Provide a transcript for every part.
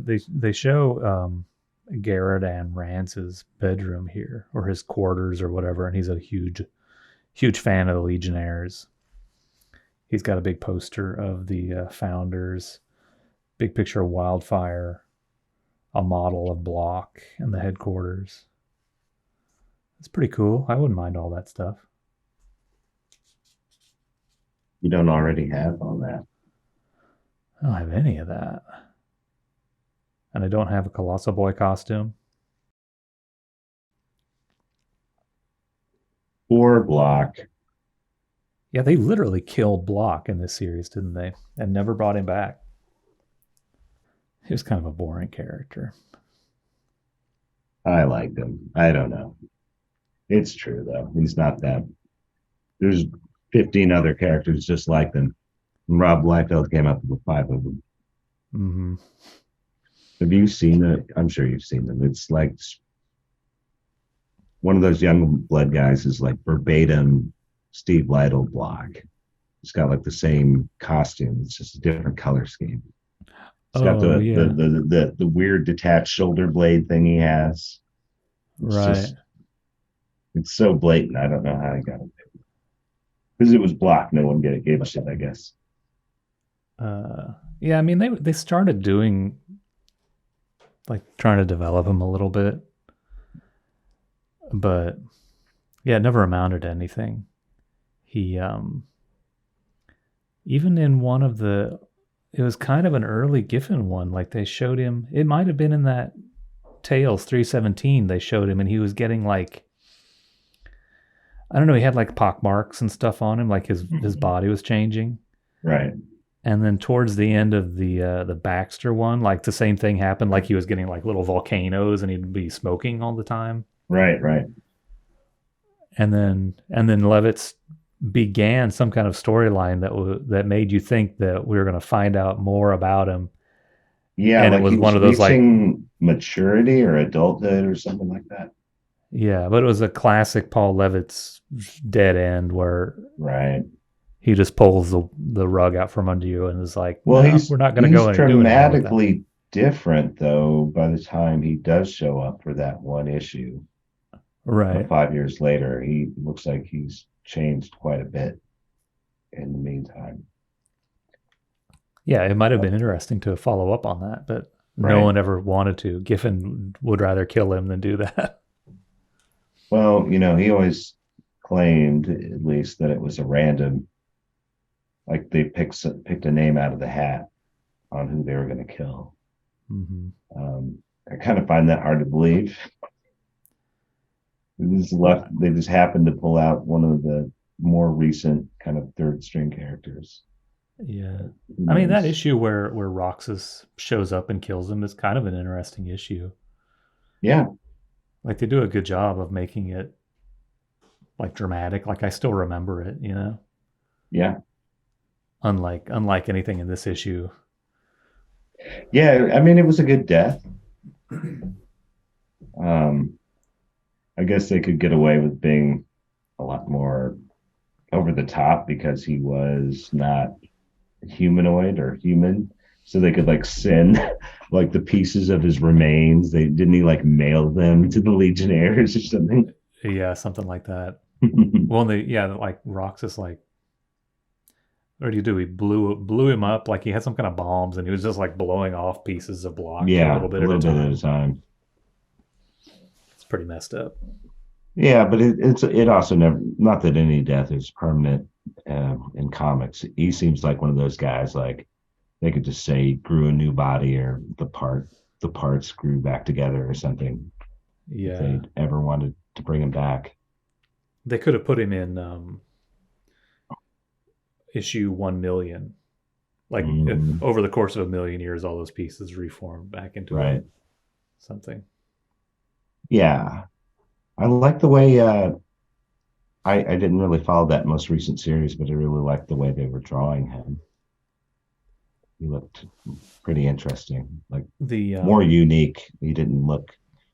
they show Garrett and Rance's bedroom here, or his quarters or whatever, and he's a huge fan of the Legionnaires. He's got a big poster of the founders, big picture of Wildfire, a model of Block and the headquarters. It's pretty cool. I wouldn't mind all that stuff. You don't already have all that. I don't have any of that. And I don't have a Colossal Boy costume. Or Block. Yeah, they literally killed Block in this series, didn't they? And never brought him back. He was kind of a boring character. I liked him. I don't know. It's true though. He's not that. There's 15 other characters just like them. And Rob Liefeld came up with 5 of them. Mm-hmm. Have you seen it? I'm sure you've seen them. It's like one of those young blood guys is like verbatim Steve Lytle Block. He's got like the same costume. It's just a different color scheme. He's got the weird detached shoulder blade thing he has. It's right. Just, it's so blatant. I don't know how he got it. Because it was Block, no one gave a shit, I guess. Yeah, I mean they started doing like trying to develop him a little bit, but yeah, it never amounted to anything. He even in one of the, it was kind of an early Giffen one. Like they showed him, it might have been in that Tales 317. They showed him, and he was getting like, I don't know, he had like pock marks and stuff on him, like his body was changing. Right. And then towards the end of the Baxter one, like the same thing happened. Like he was getting like little volcanoes, and he'd be smoking all the time. Right. And then Levitz began some kind of storyline that made you think that we were going to find out more about him. Yeah, and like it was he was one of those like maturity or adulthood or something like that. Yeah, but it was a classic Paul Levitz dead end where right he just pulls the rug out from under you and is like, well, no, we're not going to go and do dramatically different though by the time he does show up for that one issue. Right. 5 years later, he looks like he's changed quite a bit in the meantime. Yeah, it might have been interesting to follow up on that, but no one ever wanted to. Giffen would rather kill him than do that. Well, he always claimed, at least, that it was a random, like they picked a name out of the hat on who they were going to kill. Mm-hmm. I kind of find that hard to believe. They just happened to pull out one of the more recent kind of third string characters. Yeah. I mean, that issue where Roxas shows up and kills him is kind of an interesting issue. Yeah. Like they do a good job of making it like dramatic. Like I still remember it, Yeah. Unlike anything in this issue. Yeah, I mean it was a good death. I guess they could get away with being a lot more over the top because he was not humanoid or human. So they could like send like the pieces of his remains. Didn't he like mail them to the Legionnaires or something? Yeah, something like that. Well, like Roxas, like, what did he do? He blew him up like he had some kind of bombs, and he was just like blowing off pieces of Block a little bit at a time. It's pretty messed up. Yeah, but it also never, not that any death is permanent in comics. He seems like one of those guys like they could just say he grew a new body or the parts grew back together or something. Yeah, if they ever wanted to bring him back, they could have put him in issue 1,000,000. Like over the course of 1,000,000 years, all those pieces reformed back into something. Yeah, I like the way I didn't really follow that most recent series, but I really liked the way they were drawing him. He looked pretty interesting, like more unique. He didn't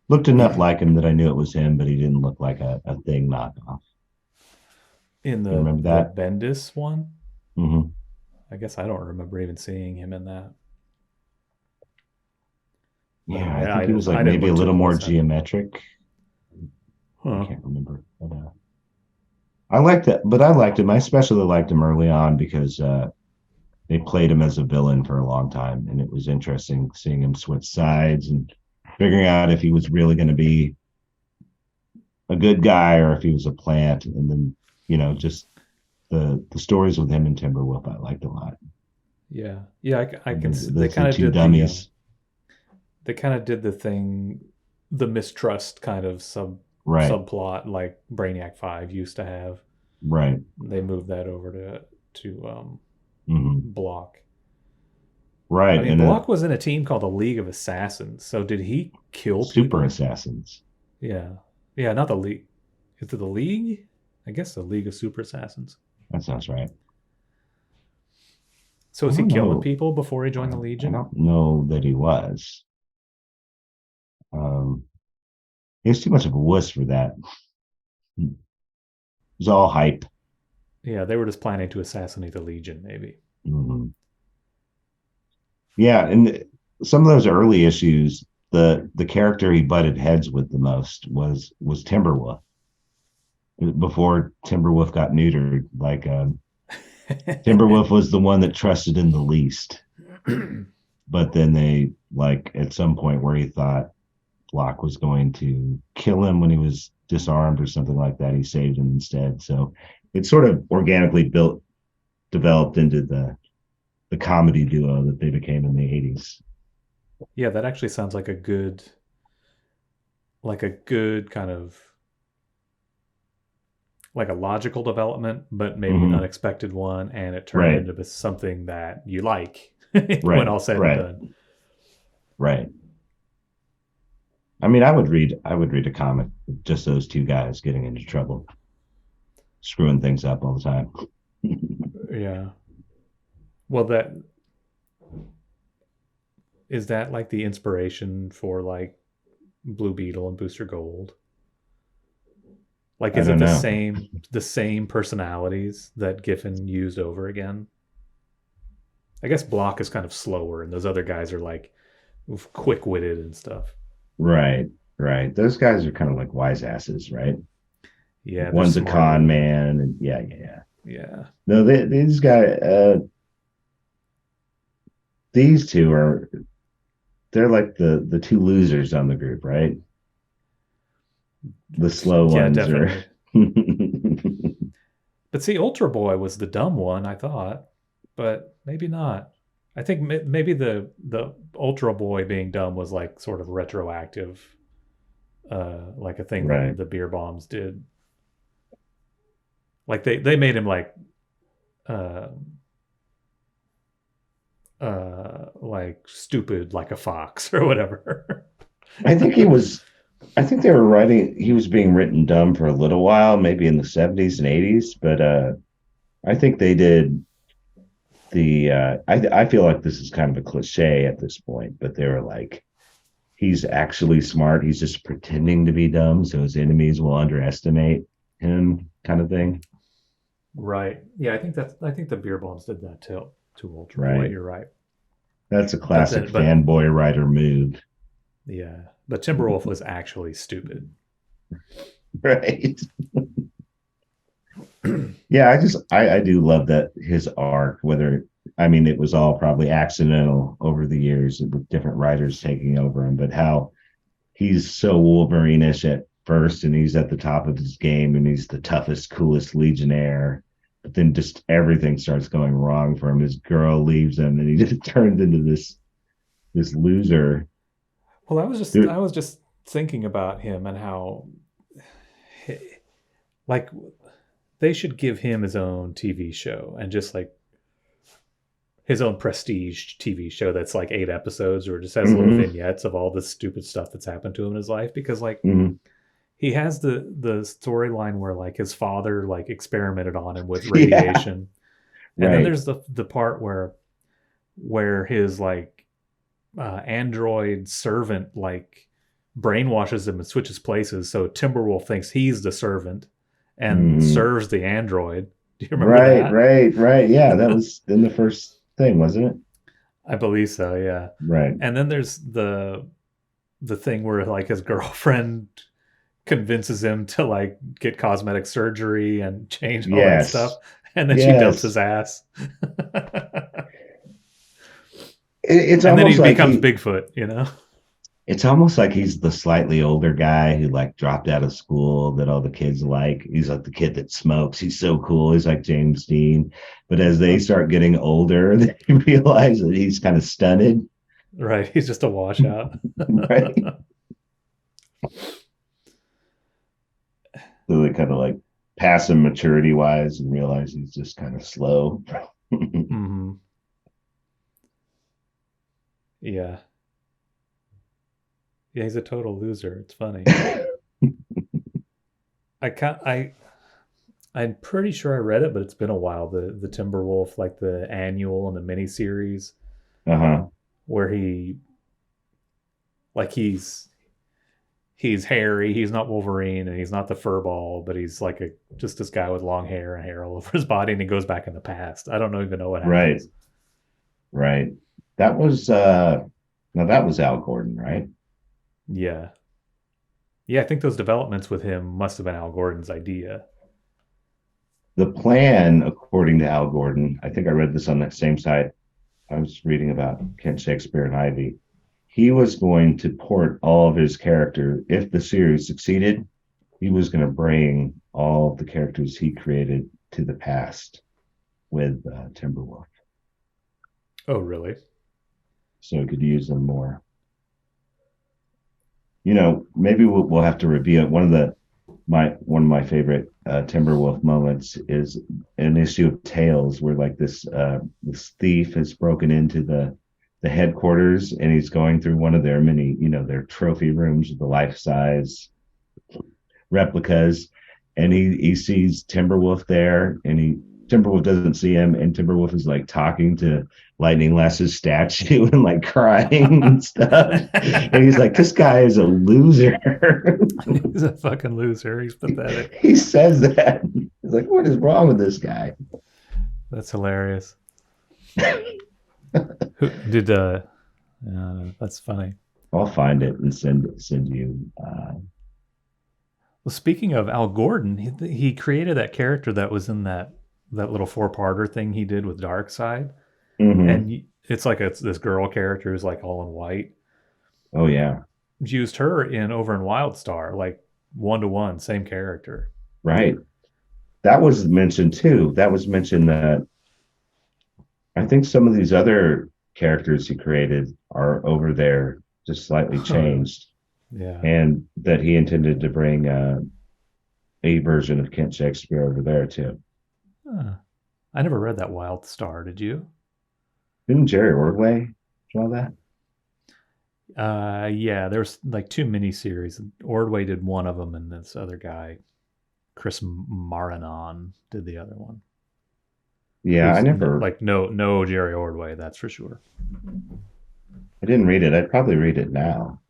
looked enough like him that I knew it was him, but he didn't look like a thing knockoff. In the Bendis one? Mm-hmm. I guess I don't remember even seeing him in that. But Yeah, I think he was like I didn't maybe a look too little more close at it. geometric. I Huh. can't remember. But, I liked that, but I liked him. I especially liked him early on because they played him as a villain for a long time, and it was interesting seeing him switch sides and figuring out if he was really going to be a good guy or if he was a plant. And then, just the stories with him and Timberwolf I liked a lot. Yeah, yeah. I can. They The kind of two did dummies, they kind of did the thing, the mistrust kind of right, subplot like Brainiac 5 used to have. right, They moved that over to hmm Block. I right, mean, and Block was in a team called the League of Assassins. So did he kill super people? assassins. Yeah, yeah. Not the League. Is it the League? I guess the League of Super Assassins. That sounds right. So I was he don't killing know. people before he I joined the don't, I Legion? don't know that he was. Um, he was too much of a wuss for that. It was all hype. Yeah, they were just planning to assassinate the Legion, maybe. Hmm. Yeah, and some of those early issues, the character he butted heads with the most was Timberwolf. Before Timberwolf got neutered, like Timberwolf was the one that trusted him the least. But then they like at some point where he thought Block was going to kill him when he was disarmed or something like that, he saved him instead. So it sort of organically developed into the comedy duo that they became in the 80s. Yeah, that actually sounds like a good kind of like a logical development, but maybe an Mm-hmm. unexpected one, and it turned Right, into something that you like when right, all said and right, done. right. I mean, I would read a comic with just those two guys getting into trouble, screwing things up all the time. Yeah. Well, that is that like the inspiration for like Blue Beetle and Booster Gold? Like, I is it don't know. the same personalities that Giffen used over again? I guess Block is kind of slower, and those other guys are like quick witted and stuff. Right, right. Those guys are kind of like wise asses, right? Yeah, they're One's a con smarter. man, and yeah, yeah, yeah. Yeah. No, these two are they're like the two losers on the group, right? The slow Yeah, ones are. definitely. But see, Ultra Boy was the dumb one, I thought, but maybe not. I think maybe the Ultra Boy being dumb was like sort of retroactive, like a thing that Right. the beer bombs did. Like they made him uh, like stupid like a fox or whatever. I think he was. I think they were writing. He was being written dumb for a little while, maybe in the 70s and 80s. But I think they did the. I feel like this is kind of a cliche at this point, but they were like, he's actually smart. He's just pretending to be dumb, so his enemies will underestimate him, kind of thing. Right. Yeah, I think the beer bombs did that to Ultra Boy. Right. You're right. That's a But classic then but fanboy writer move. yeah, but Timberwolf was actually stupid. Right. Yeah, I do love that his arc, whether I mean it was all probably accidental over the years with different writers taking over him, but how he's so Wolverine-ish at first and he's at the top of his game and he's the toughest, coolest legionnaire. But then just everything starts going wrong for him. His girl leaves him and he just turns into this loser. Well, There, I was just thinking about him and how like they should give him his own TV show and just like his own prestige TV show that's like 8 episodes or just has little mm-hmm, vignettes of all the stupid stuff that's happened to him in his life because like mm-hmm. he has the storyline where like his father like experimented on him with Yeah, radiation, and then right. there's the part where his like android servant like brainwashes him and switches places, so Timberwolf thinks he's the servant and Mm-hmm. serves the android. Do you remember Right, that? right, right. Yeah, that was in the first thing, wasn't it? I believe so, yeah. Right. And then there's the the thing where like his girlfriend convinces him to like get cosmetic surgery and change all that stuff, Yes. and then she dumps his Yes. ass, It's and then he almost like becomes Bigfoot. You know? it's almost like he's the slightly older guy who like dropped out of school that all the kids like. He's like the kid that smokes. He's so cool. He's like James Dean. But as they start getting older, they realize that he's kind of stunted. Right. He's just a washout. Right. So they kind of like pass him maturity wise and realize he's just kind of slow. Hmm. Yeah. Yeah, he's a total loser. It's funny. I can't. I'm pretty sure I read it, but it's been a while. The Timberwolf, like the annual and the mini series, Uh-huh. where like he's hairy. He's not Wolverine, and he's not the furball, but he's like a just this guy with long hair and hair all over his body, and he goes back in the past. I don't even know what Right. happens. Right. That was now that was Al Gordon, right? Yeah, yeah. I think those developments with him must have been Al Gordon's idea. The plan, according to Al Gordon, I think I read this on that same site I was reading about Kent Shakespeare and Ivy. He was going to port all of his character. If the series succeeded, he was going to bring all of the characters he created to the past with Timberwolf, Oh, really? so he could use them more. Maybe we'll have to review it. One of my favorite Timberwolf moments is an issue of Tales where like this thief has broken into the headquarters and he's going through one of their many their trophy rooms with the life size replicas, and he sees Timberwolf there, and Timberwolf doesn't see him, and Timberwolf is like talking to Lightning Lass's statue and like crying and stuff. And he's like, this guy is a loser. He's a fucking loser. He's pathetic. He says that. He's like, what is wrong with this guy? That's hilarious. Who did that's funny. I'll find it and send you. Well, speaking of Al Gordon, he created that character that was in that little four-parter thing he did with Darkseid, Mhm. and it's like this girl character who's like all in white. Oh yeah, Used her in over in Wildstar, like 1-to-1, same character. right. That was mentioned too. That was mentioned that I think some of these other characters he created are over there, just slightly changed, Yeah. and that he intended to bring a version of Kent Shakespeare over there too. Huh. I never read that Wildstar. Did you? Didn't Jerry Ordway draw that? Yeah. There's like two miniseries. Ordway did one of them, and this other guy, Chris Marinon, did the other one. Yeah, I Who's never. like no Jerry Ordway, that's for sure. I didn't read it. I'd probably read it now.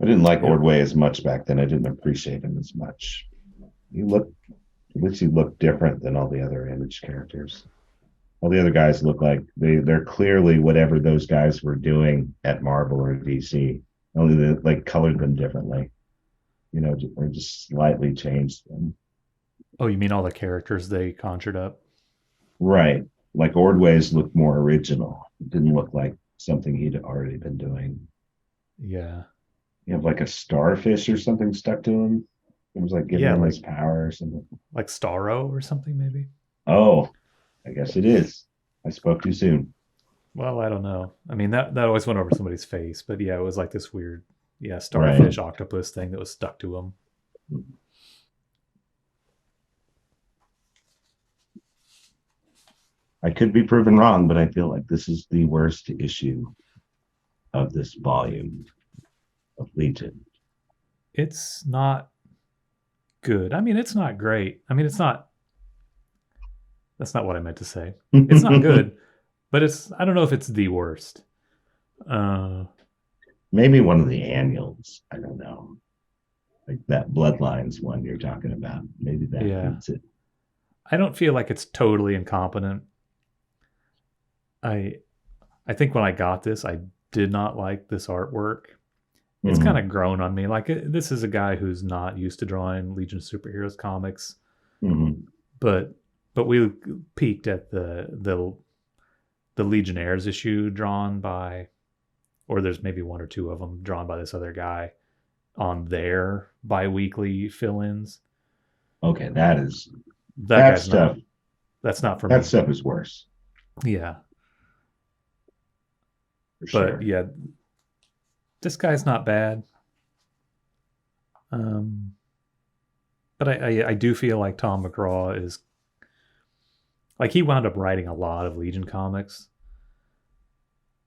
I didn't like Yeah. Ordway as much back then. I didn't appreciate him as much. He looked, at least he looked different than all the other Image characters. All the other guys look like they're clearly whatever those guys were doing at Marvel or DC. Only they like colored them differently, or just slightly changed them. Oh, you mean all the characters they conjured up? Right. Like Ordway's looked more original. It didn't look like something he'd already been doing. Yeah. You have like a starfish or something stuck to him. It was like giving Yeah, him like his power or something. Starro or something maybe. Oh, I guess it is. I spoke too soon. Well, I don't know. I mean that always went over somebody's face, but yeah, it was like this weird, Right. starfish octopus thing that was stuck to him. I could be proven wrong, but I feel like this is the worst issue of this volume of Legion. It's not good. I mean, it's not great. I mean, it's not. That's not what I meant to say. It's not good, but it's. I don't know if it's the worst. Maybe one of the annuals. I don't know. Like that Bloodlines one you're talking about. Maybe that Yeah. beats it. I don't feel like it's totally incompetent. I think when I got this, I did not like this artwork. it's kind Hmm. of grown on me. Like this is a guy who's not used to drawing Legion of Superheroes comics, Hmm. but we peaked at the Legionnaires issue drawn by, or there's maybe one or two of them drawn by this other guy on their biweekly fill-ins. Okay, That that guy's not. stuff. That's not for That me. stuff is worse Yeah, for but sure. yeah, this guy's not bad. Um, but I do feel like Tom McCraw is like he wound up writing a lot of Legion comics,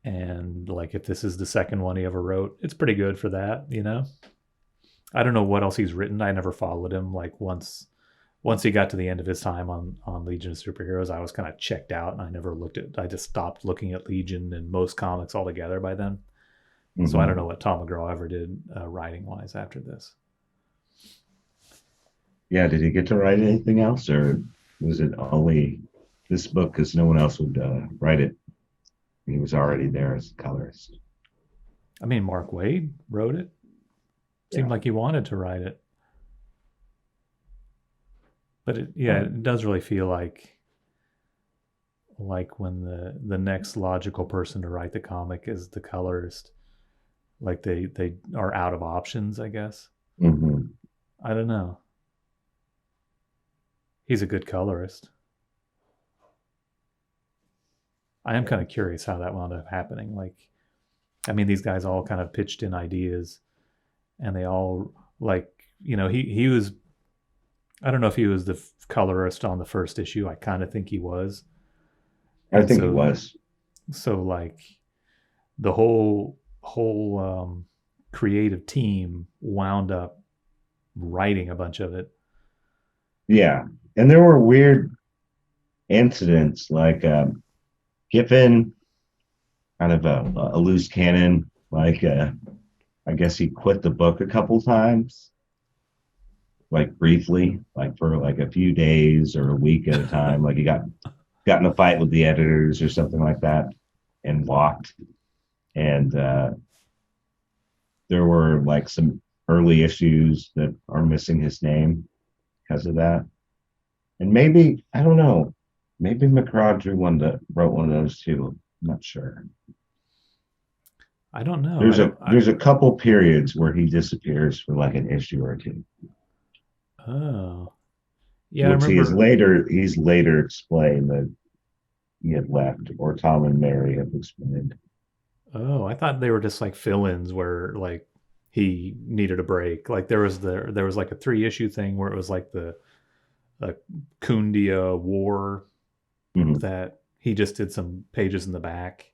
and like if this is the second one he ever wrote, it's pretty good for that. I don't know what else he's written. I never followed him. Like once he got to the end of his time on Legion of Superheroes, I was kind of checked out, and I never looked at. I just stopped looking at Legion and most comics altogether by then. So I don't know Hmm. what Tom McGraw ever did writing wise after this. Yeah, did he get to write anything else, or was it only this book because no one else would write it? He was already there as a colorist. I mean, Mark Waid wrote it. Seemed Yeah. like he wanted to write it, but yeah, Um, it does really feel like when the next logical person to write the comic is the colorist, like they are out of options, I guess. mhm. I don't know. He's a good colorist. I am kind Yeah. of curious how that wound up happening. Like, I mean, these guys all kind of pitched in ideas, and they all like, he was. I don't know if he was the colorist on the first issue. I kind of think he was, I and think he so was. like the whole creative team wound up writing a bunch of it. Yeah, and there were weird incidents like Giffen, kind of a loose cannon. Like I guess he quit the book a couple times, like briefly, like for like a few days or a week at a time. Like he got in a fight with the editors or something like that and walked. And there were like some early issues that are missing his name because of that. And maybe I don't know. Maybe McCraw drew one that wrote one of those too. I'm not sure. I don't know. I There's a don't. there's a couple periods where he disappears for like an issue or two, Oh, yeah. I which remember. he's later explained that he had left, or Tom and Mary have explained. Oh, I thought they were just like fill-ins where like he needed a break. Like there was like a 3 issue thing where it was like the Kundia War Mhm. that he just did some pages in the back,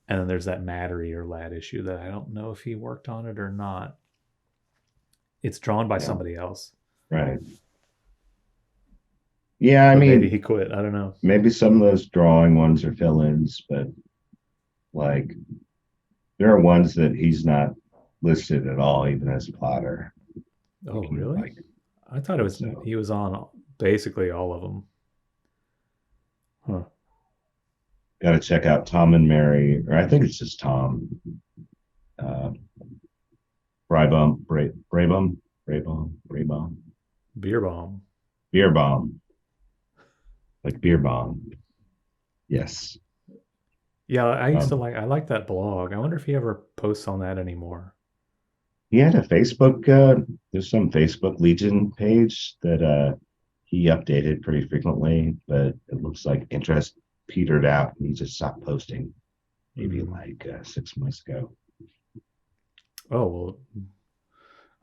and then there's that Mattery or Lad issue that I don't know if he worked on it or not. It's drawn by Yeah, somebody else, right. Yeah, I but maybe mean, he quit. I don't know. maybe some of those drawing ones are fill-ins, but like there are ones that he's not listed at all, even as plotter. Oh, really? Like I thought it was so. he was on basically all of them. Huh. Got to check out Tom and Mary, or I think it's just Tom. Uh, Brabum, Beer bomb. Beer Bomb, like beer bomb. Yes. Yeah, Um, I like that blog. I wonder if he ever posts on that anymore. he had a Facebook. There's some Facebook Legion page that he updated pretty frequently, but it looks like interest petered out, and he just stopped posting. Maybe Mm. like 6 months ago. Oh well,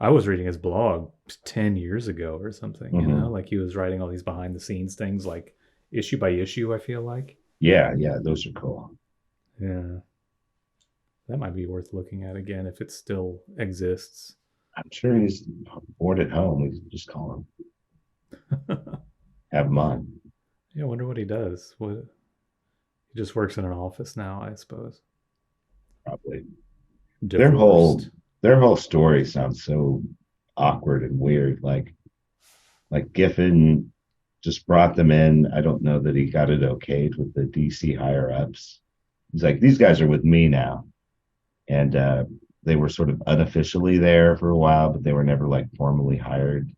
I was reading his blog 10 years ago or something. Hmm. Like he was writing all these behind the scenes things, like issue by issue. I feel like, Yeah, yeah, those are cool. yeah, that might be worth looking at again if it still exists. I'm sure he's bored at home. We just call him, Yeah, have him on. I wonder what he does. What He just works in an office now, I suppose. Probably their whole Divorced. their whole story sounds so awkward and weird. Like Giffen just brought them in. I don't know that he got it okayed with the DC higher ups. He's like, these guys are with me now, and they were sort of unofficially there for a while, but they were never like formally hired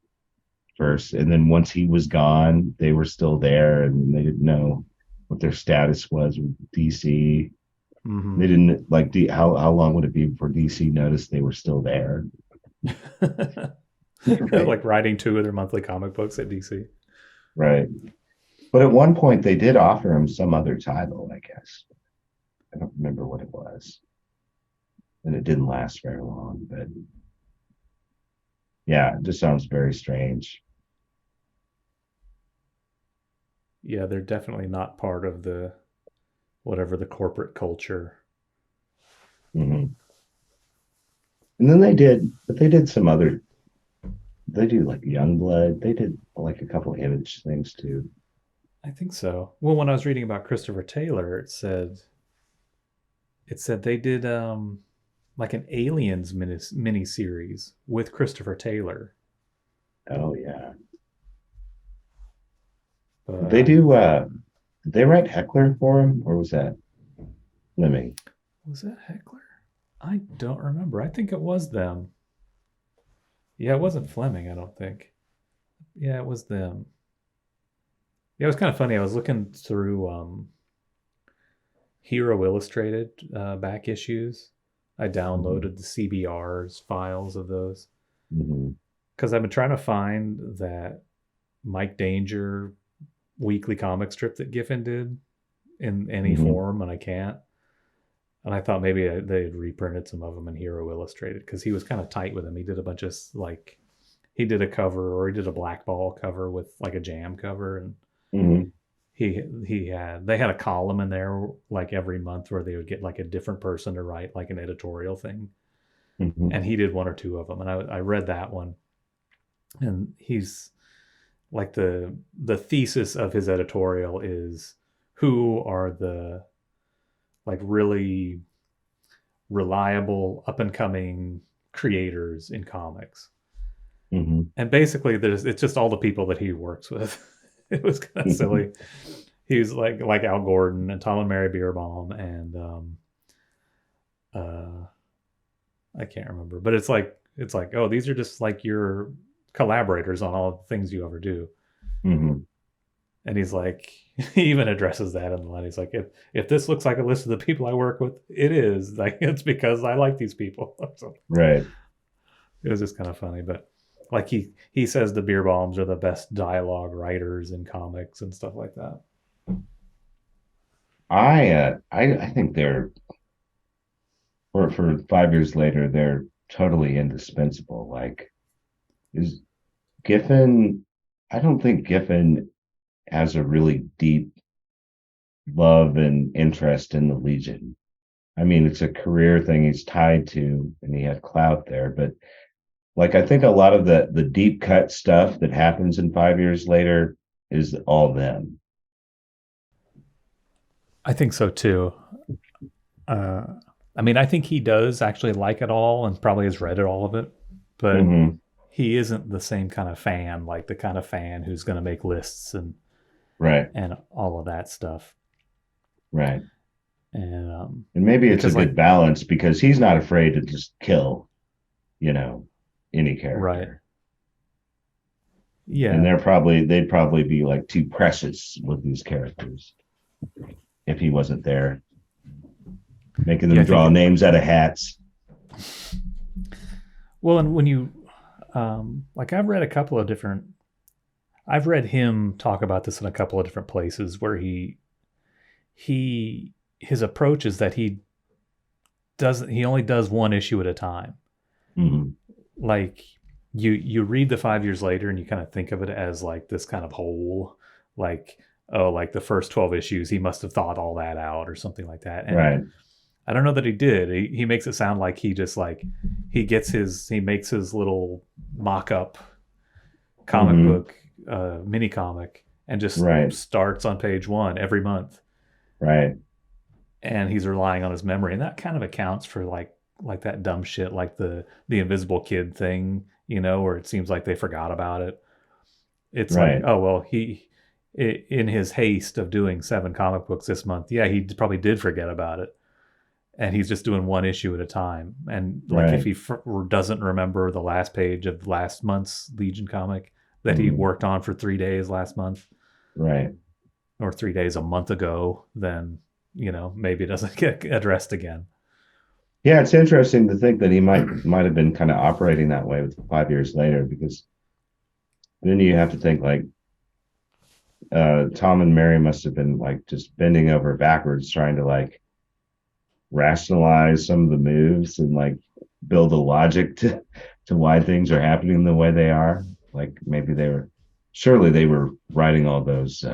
first. And then once he was gone, they were still there, and they didn't know what their status was with DC. Hmm. They didn't like how long would it be before DC noticed they were still there? Right. Like writing two of their monthly comic books at DC. Right. But at one point they did offer him some other title, I guess. I don't remember what it was. And it didn't last very long, but yeah, it just sounds very strange. Yeah, they're definitely not part of the whatever the corporate culture. Hmm. And then they did some other, they do like Youngblood. They did like a couple Image things too. I think so. Well, when I was reading about Christopher Taylor, it said they did like an Aliens mini series with Christopher Taylor. Oh yeah. But Did they do did they write Heckler for him, or was that Fleming? was that Heckler? I don't remember. I think it was them. Yeah, it wasn't Fleming, I don't think. Yeah, it was them. Yeah, it was kind of funny. I was looking through Hero Illustrated back issues. I Hmm. downloaded the CBR's files of those Hmm. because I've been trying to find that Mike Danger weekly comic strip that Giffen did in any Hmm. form, and I can't. And I thought maybe they had reprinted some of them in Hero Illustrated because he was kind of tight with them. He did a bunch of like he did a cover or he did a Black Ball cover with like a Jam cover, and Hmm. he had they had a column in there like every month where they would get like a different person to write like an editorial thing, Hmm. and he did one or two of them, and I read that one, and he's like the thesis of his editorial is who are the like really reliable up and coming creators in comics, Hmm. and basically there's it's just all the people that he works with. It was kind of Hmm. silly. He's like Al Gordon and Tom and Mary Bierbaum and uh I can't remember, but it's like, oh, these are just like your collaborators on all the things you ever do. Hmm. And he's like, he even addresses that in the line. He's like, if this looks like a list of the people I work with, it is like it's because I like these people. So Right. it was just kind of funny, but like he says the beer bombs are the best dialogue writers in comics and stuff like that. I think they're for 5 years later, they're totally indispensable. Like, is Giffen, I don't think Giffen has a really deep love and interest in the Legion. I mean, it's a career thing he's tied to, and he had clout there. But like, I think a lot of the deep cut stuff that happens in 5 years later is all them. I think so too. Uh, I mean, I think he does actually like it all and probably has read it all of it, but Hmm. he isn't the same kind of fan, like the kind of fan who's going to make lists Right, and all of that stuff. right. And And maybe it's a because good like balance because he's not afraid to just kill, you know, any right, character. And yeah, they'd probably be like too precious with these characters if he wasn't there, making yeah, them I think draw names out of hats. well, and when you like I've read a couple of different I've read him talk about this in a couple of different places where he his approach is that he only does one issue at a time. Hmm. Like you read the 5 years later and you kind of think of it as like this kind of whole, like, oh, like the first 12 issues he must have thought all that out or something like that. And Right. I don't know that he did. He makes it sound like he just like he makes his little mock-up comic Hmm. book mini comic and just Right. starts on page one every month, Right. and he's relying on his memory, and that kind of accounts for like that dumb shit like the invisible kid thing, where it seems like they forgot about it. It's like, Right. oh well, in his haste of doing 7 comic books this month, yeah, he probably did forget about it. and he's just doing one issue at a time. And like if Right. he doesn't remember the last page of last month's Legion comic that he Mhm. worked on for 3 days last month, Right. or 3 days a month ago, then maybe it doesn't get addressed again. Yeah, it's interesting to think that he might have been kind of operating that way with 5 years later, because then you have to think like Tom and Mary must have been like just bending over backwards trying to like rationalize some of the moves and like build a logic to why things are happening the way they are. Like maybe they were writing all those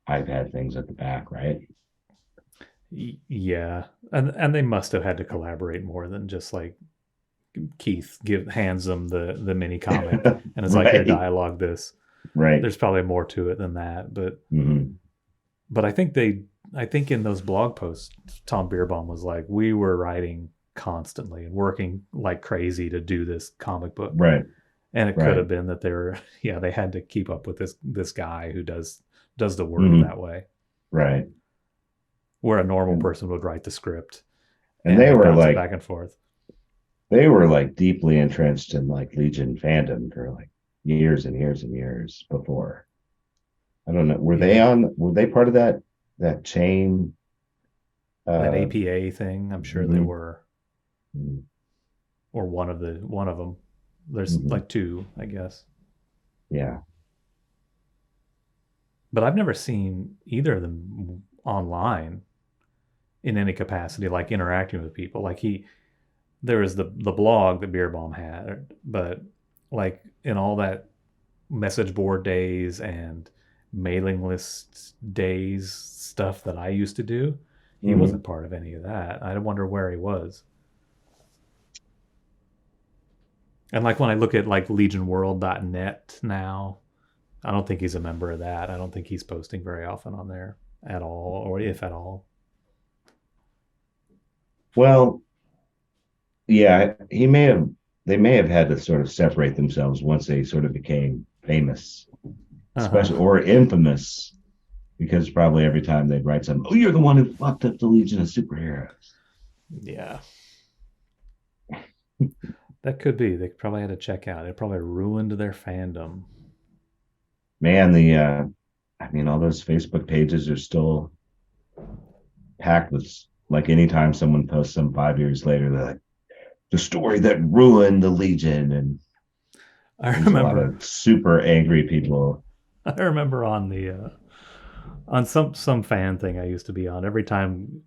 iPad things at the back, right? Yeah, and they must have had to collaborate more than just like Keith hands them the mini comic and it's like, here, Right. dialogue this. Right. There's probably more to it than that, but Hmm. I think in those blog posts, Tom Beerbaum was like, we were writing constantly and working like crazy to do this comic book, Right. and it could Right. have been that they had to keep up with this guy who does the work Hmm. that way, Right. where a normal And, person would write the script and and like bounce it back and forth. they were like deeply entrenched in like Legion fandom for like years and years and years before. I don't know. Yeah, Were they part of that chain? that Uh, APA thing, I'm sure they mhm, were, or one of them. There's mhm. like two, I guess. Yeah. But I've never seen either of them online in any capacity, like interacting with people. Like there was the blog that Beerbaum had, but like in all that message board days and mailing list days stuff that I used to do, he wasn't Hmm. part of any of that. I wonder where he was. And like when I look at like legionworld.net now, I don't think he's a member of that. I don't think he's posting very often on there at all, or if at all. Well, yeah, they may have had to sort of separate themselves once they sort of became famous, Uh-huh. especially or infamous, because probably every time they'd write something, oh, you're the one who fucked up the Legion of Superheroes. Yeah. That could be. They probably had to check out. It probably ruined their fandom. Man, I mean, all those Facebook pages are still packed with like anytime someone posts some 5 years later, they're like, the story that ruined the Legion. And I there's a lot remember of super angry people. I remember on the on some fan thing I used to be on, every time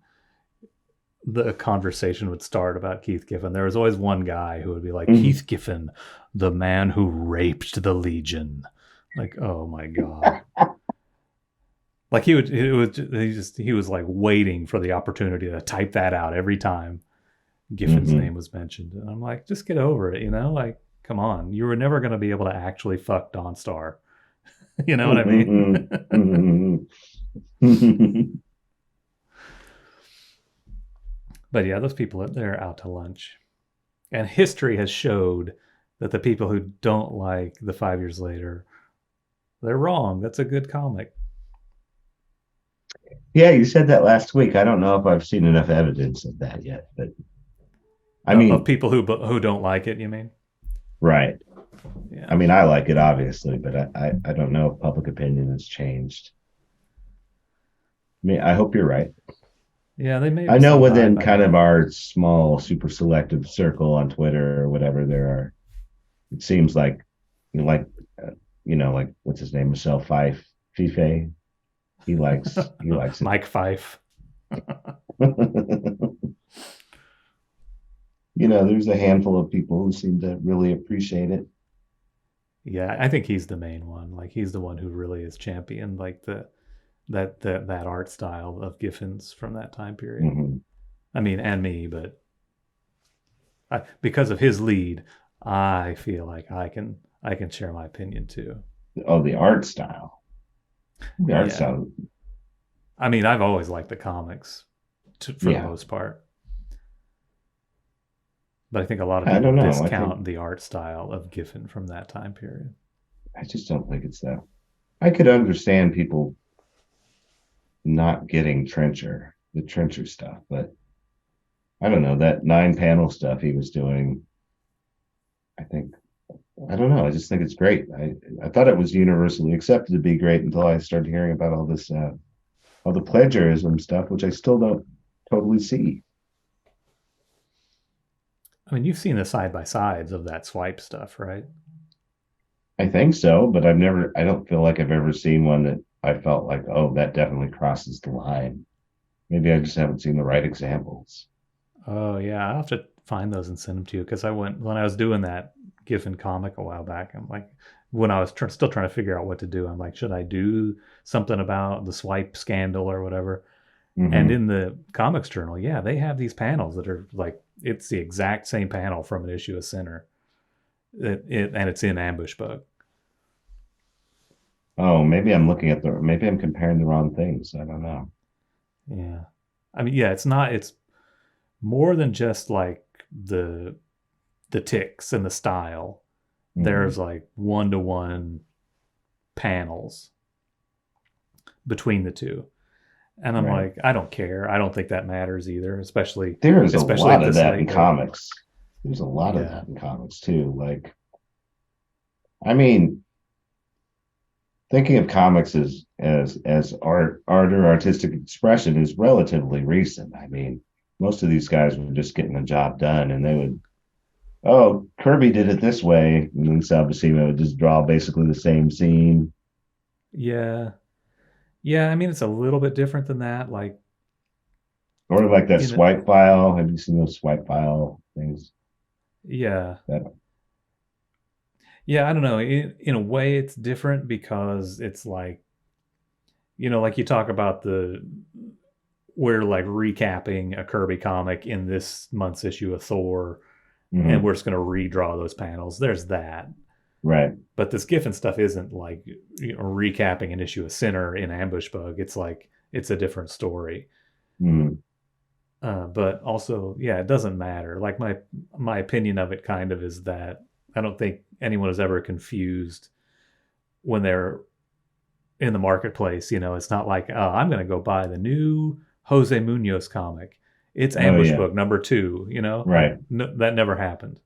the conversation would start about Keith Giffen, there was always one guy who would be like, Mhm. Keith Giffen, the man who raped the Legion. Like, oh my god. Like he was like waiting for the opportunity to type that out every time Giffen's Mhm. name was mentioned. And I'm like, just get over it. Like, come on. You were never going to be able to actually fuck Dawn Star. You know what I mean? Mhm. Mhm. But yeah, those people, they're out to lunch. And history has showed that the people who don't like the 5 years later, they're wrong. That's a good comic. Yeah, you said that last week. I don't know if I've seen enough evidence of that yet, but I Of mean, people who don't like it, you mean? right. I Yeah. mean, I like it obviously, but I don't know if public opinion has changed. I mean, I hope you're right. Yeah, they may I be know some die within kind back. of our small, super selective circle on Twitter or whatever, it seems like, like, uh, like what's his name, Michelle Fife. He likes it. Mike Fife. There's a handful of people who seem to really appreciate it. Yeah, I think he's the main one. Like he's the one who really is championed like that art style of Giffen's from that time period. Mm-hmm. I mean, and me, but because of his lead, I feel like I can share my opinion too. Oh, the art style. The art Yeah, style. I mean, I've always liked the comics for the Yeah. most part, but I think a lot of I people don't know. I think discount the art style of Giffen from that time period. I just don't think it's that. I could understand people not getting the Trencher stuff, but I don't know, that 9 panel stuff he was doing. I think, I don't know. I just think it's great. I thought it was universally accepted to be great until I started hearing about all this, all the plagiarism stuff, which I still don't totally see. I mean, you've seen the side by sides of that swipe stuff, right? I think so, but I don't feel like I've ever seen one that I felt like, oh, that definitely crosses the line. Maybe I just haven't seen the right examples. Oh yeah, I'll have to find those and send them to you because I went when I was doing that Giffen comic a while back. I'm like, when I was still trying to figure out what to do, I'm like, should I do something about the swipe scandal or whatever? And Hmm. in the comics journal, yeah, they have these panels that are like it's the exact same panel from an issue of Sinner, and it's in Ambush Bug. Oh, maybe I'm comparing the wrong things. I don't know. Yeah, I mean, yeah, it's not. It's more than just like the ticks and the style. There's Hmm. like one to one panels between the two. And I'm Right. like, I don't care. I don't think that matters either, especially There is a especially lot at of this that in late date. comics. There's a lot of Yeah. that in comics too. Like, I mean, thinking of comics as art or artistic expression is relatively recent. I mean, most of these guys were just getting the job done, and they would, oh, Kirby did it this way, and then Sal Buscema would just draw basically the same scene. Yeah. Yeah, I mean it's a little bit different than that. Like Or like that in swipe file. Have you seen those swipe file things? yeah. That Yeah, I don't know. In a way it's different because it's like, like you talk about we're like recapping a Kirby comic in this month's issue of Thor and mhm, we're just going to redraw those panels. There's that. right. But this Giffen stuff isn't like recapping an issue of Sinner in Ambush Bug. It's like it's a different story. Mhm, But also, yeah, it doesn't matter. Like my opinion of it kind of is that I don't think anyone is ever confused when they're in the marketplace. It's not like, oh, I'm going to go buy the new Jose Munoz comic. It's oh Ambush yeah, Book number 2. Like right. no, that never happened.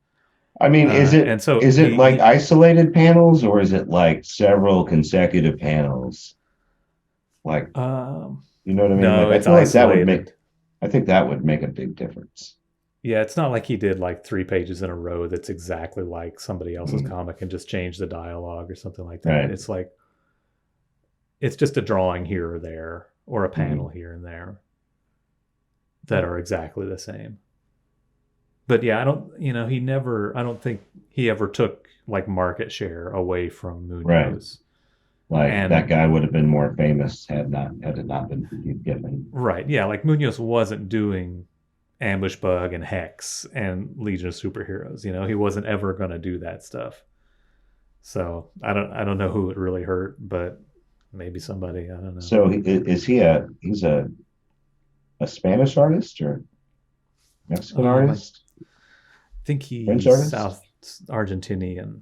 I mean, And so is it like isolated panels or is it like several consecutive panels? Like, um, you know what I mean? Like, no, I it's feel like isolated. I think that would make a big difference. Yeah, it's not like he did like 3 pages in a row that's exactly like somebody else's Mhm, comic and just changed the dialogue or something like that. right. It's like it's just a drawing here or there or a panel Mhm, here and there that right. are exactly the same. But yeah, I don't think he ever took like market share away from Right. Munoz. Like that And guy would have been more famous had it not been given. right, yeah, like Munoz wasn't doing Ambush Bug and Hex and Legion of Superheroes. He wasn't ever going to do that stuff. So I don't know who it really hurt, but maybe somebody. I don't know. So is he he's a Spanish artist or Mexican I artist, think French he's artist? South Argentinian.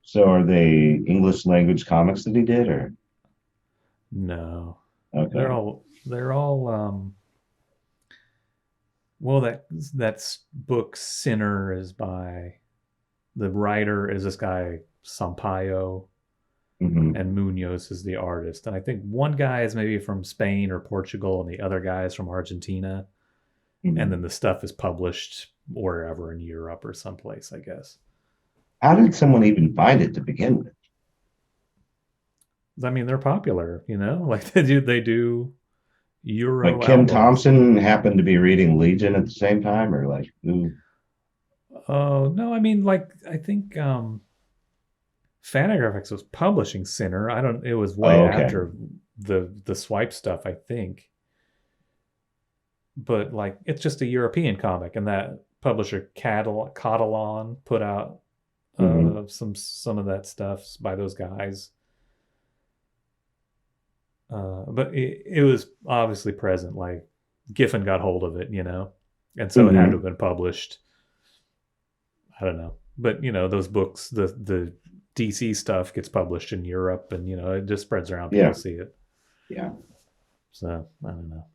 So are they English language comics that he did or No, they're okay. all they're all. Well, that book Sinner is by the writer is this guy Sampaio, Hmm. and Munoz is the artist. And I think one guy is maybe from Spain or Portugal, and the other guy is from Argentina. And then Hmm. the stuff is published wherever in Europe or someplace, I guess. How did someone even find it to begin with? I mean, they're popular, like they do Like Euro Kim albums. Thompson happened to be reading Legion at the same time, or like who? Oh no, I mean, like I think Fantagraphics was publishing Sinner. I don't. It was way Oh, okay. after the swipe stuff, I think. But like, it's just a European comic, and that publisher Catalan put out Hmm. some of that stuff by those guys. But it was obviously present. Like Giffen got hold of it, and so it had to have Hmm. been published. I don't know, but those books, the DC stuff gets published in Europe, and it just spreads around. People Yeah, see it, yeah. so I don't know.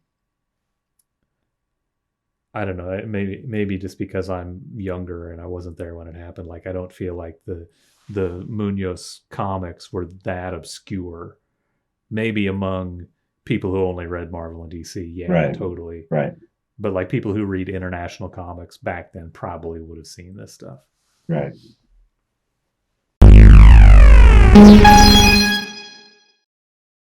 I don't know. Maybe just because I'm younger and I wasn't there when it happened. Like I don't feel like the Munoz comics were that obscure. Maybe among people who only read Marvel and DC, yeah, Right. totally. Right. But like people who read international comics back then probably would have seen this stuff. Right.